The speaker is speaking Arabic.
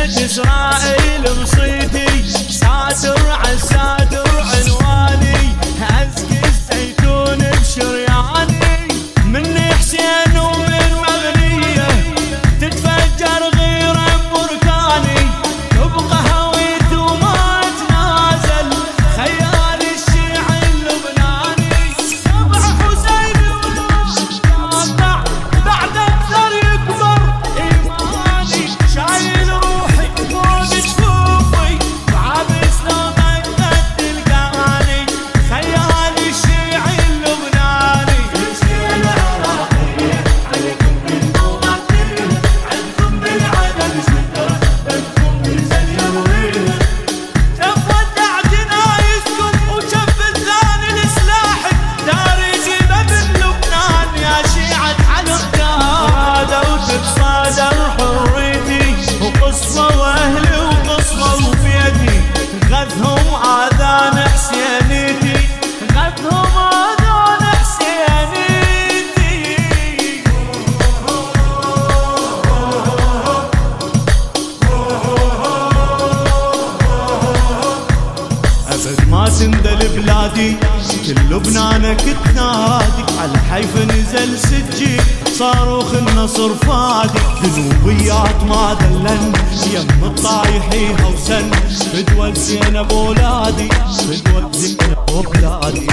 بيت إسرائيل مصيتي، ساتر عالساتر عنواني، أزكي الزيتون بشرياني، من حسين ومن مغنية تتفجر غيرة بركاني، تبقى هويت وما تنازل خيال الشيعي اللبناني، سبع حسين ونقطع بعد أكثر يكبر إيماني، شايل روحي فوق جفوفي وعابس لو مدد تلقاني، خيال الشيعي اللبناني. عليكم بالمواطنين، عندكم بالعدد شدة، بدكم بالزيوين، شف ودع جنايزكم وشف الثاني لسلاحي، داري جيبه من لبنان يا شيعة على القادة، وتتصادر حريتي وقصة واهلي وقصة وبيتي، غثهم آذان حسينيتي، غثهم آذان حسينيتي. أبد ما تندل بلادي، كل لبنانك تنادي، عالحيف نزل سجي صاروخ النصر فادي، جنوبيات ما ذلن يم الطايحي هوسن، فدوة زينب ولادي، فدوة زينب ولادي.